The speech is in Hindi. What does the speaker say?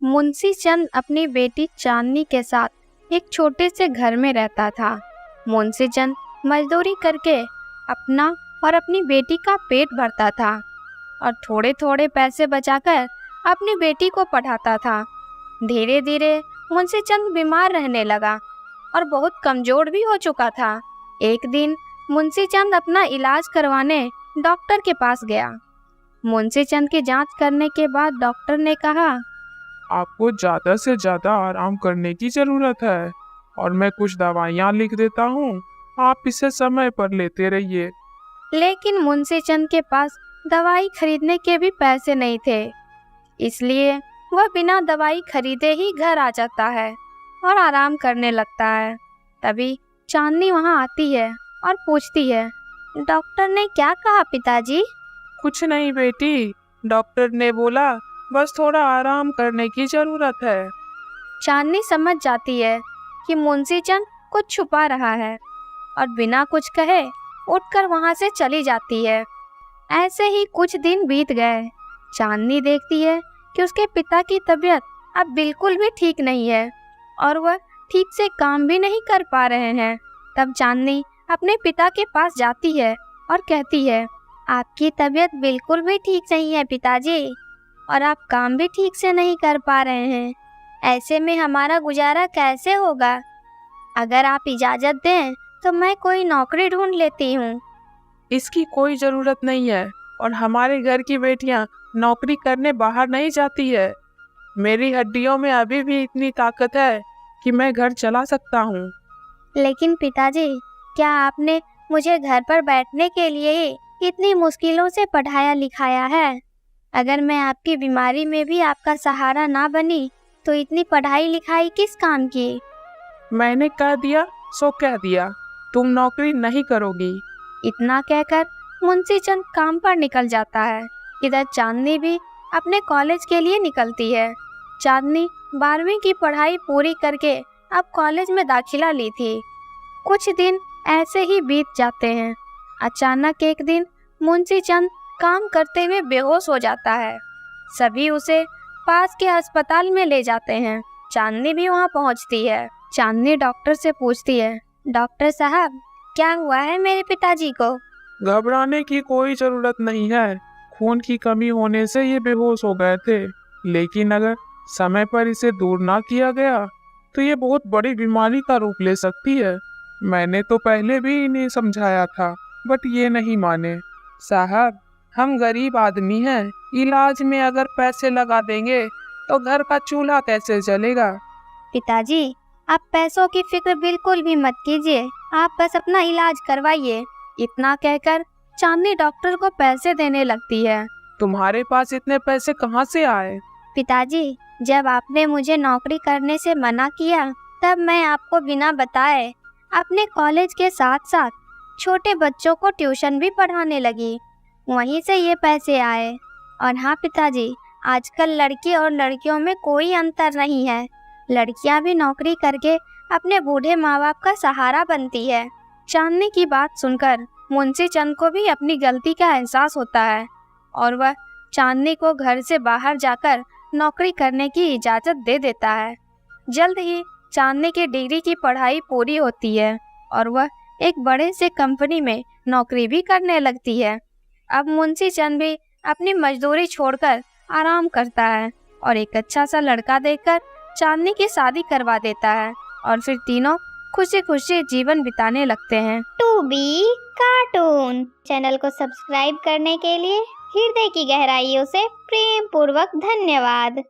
मुंशी चंद अपनी बेटी चांदनी के साथ एक छोटे से घर में रहता था। मुंशी चंद मजदूरी करके अपना और अपनी बेटी का पेट भरता था और थोड़े थोड़े पैसे बचाकर अपनी बेटी को पढ़ाता था। धीरे धीरे मुंशी चंद बीमार रहने लगा और बहुत कमजोर भी हो चुका था। एक दिन मुंशी चंद अपना इलाज करवाने डॉक्टर के पास गया। मुंशी चंद की जांच करने के बाद डॉक्टर ने कहा, आपको ज़्यादा से ज़्यादा आराम करने की ज़रूरत है और मैं कुछ दवाइयाँ लिख देता हूँ, आप इसे समय पर लेते रहिए। लेकिन मुंशी चंद के पास दवाई खरीदने के भी पैसे नहीं थे, इसलिए वह बिना दवाई खरीदे ही घर आ जाता है और आराम करने लगता है। तभी चांदनी वहाँ आती है और पूछती है, डॉक्टर ने क्या कहा पिताजी? कुछ नहीं बेटी, डॉक्टर ने बोला बस थोड़ा आराम करने की ज़रूरत है। चांदनी समझ जाती है कि मुंशी चंद कुछ छुपा रहा है और बिना कुछ कहे उठकर वहाँ से चली जाती है। ऐसे ही कुछ दिन बीत गए। चांदनी देखती है कि उसके पिता की तबीयत अब बिल्कुल भी ठीक नहीं है और वह ठीक से काम भी नहीं कर पा रहे हैं। तब चांदनी अपने पिता के पास जाती है और कहती है, आपकी तबीयत बिल्कुल भी ठीक नहीं है पिताजी, और आप काम भी ठीक से नहीं कर पा रहे हैं। ऐसे में हमारा गुजारा कैसे होगा? अगर आप इजाज़त दें तो मैं कोई नौकरी ढूंढ लेती हूँ। इसकी कोई ज़रूरत नहीं है और हमारे घर की बेटियां नौकरी करने बाहर नहीं जाती है। मेरी हड्डियों में अभी भी इतनी ताकत है कि मैं घर चला सकता हूँ। लेकिन पिताजी, क्या आपने मुझे घर पर बैठने के लिए ही इतनी मुश्किलों से पढ़ाया लिखाया है? अगर मैं आपकी बीमारी में भी आपका सहारा ना बनी तो इतनी पढ़ाई लिखाई किस काम की? मैंने कह दिया सो कह दिया, तुम नौकरी नहीं करोगी। इतना कहकर मुंशी चंद काम पर निकल जाता है। इधर चांदनी भी अपने कॉलेज के लिए निकलती है। चांदनी 12वीं की पढ़ाई पूरी करके अब कॉलेज में दाखिला ली थी। कुछ दिन ऐसे ही बीत जाते हैं। अचानक एक दिन मुंशी चंद काम करते हुए बेहोश हो जाता है। सभी उसे पास के अस्पताल में ले जाते हैं। चांदनी भी वहां पहुंचती है। चांदनी डॉक्टर से पूछती है, डॉक्टर साहब, क्या हुआ है मेरे पिताजी को? घबराने की कोई ज़रूरत नहीं है, खून की कमी होने से ये बेहोश हो गए थे, लेकिन अगर समय पर इसे दूर ना किया गया तो ये बहुत बड़ी बीमारी का रूप ले सकती है। मैंने तो पहले भी इन्हें समझाया था, बट ये नहीं माने। साहब, हम गरीब आदमी हैं, इलाज में अगर पैसे लगा देंगे तो घर का चूल्हा कैसे चलेगा? पिताजी, आप पैसों की फिक्र बिल्कुल भी मत कीजिए, आप बस अपना इलाज करवाइए। इतना कहकर चांदनी डॉक्टर को पैसे देने लगती है। तुम्हारे पास इतने पैसे कहाँ से आए? पिताजी, जब आपने मुझे नौकरी करने से मना किया तब मैं आपको बिना बताए अपने कॉलेज के साथ साथ छोटे बच्चों को ट्यूशन भी पढ़ाने लगी, वहीं से ये पैसे आए। और हाँ पिताजी, आजकल लड़के और लड़कियों में कोई अंतर नहीं है। लड़कियां भी नौकरी करके अपने बूढ़े माँ बाप का सहारा बनती है। चांदनी की बात सुनकर मुंशी चंद को भी अपनी गलती का एहसास होता है और वह चांदनी को घर से बाहर जाकर नौकरी करने की इजाज़त दे देता है। जल्द ही चांदनी की डिग्री की पढ़ाई पूरी होती है और वह एक बड़े से कंपनी में नौकरी भी करने लगती है। अब मुंशी चंद भी अपनी मजदूरी छोड़कर आराम करता है और एक अच्छा सा लड़का देखकर चांदनी की शादी करवा देता है और फिर तीनों खुशी खुशी जीवन बिताने लगते हैं। टू बी कार्टून चैनल को सब्सक्राइब करने के लिए हृदय की गहराइयों से प्रेम पूर्वक धन्यवाद।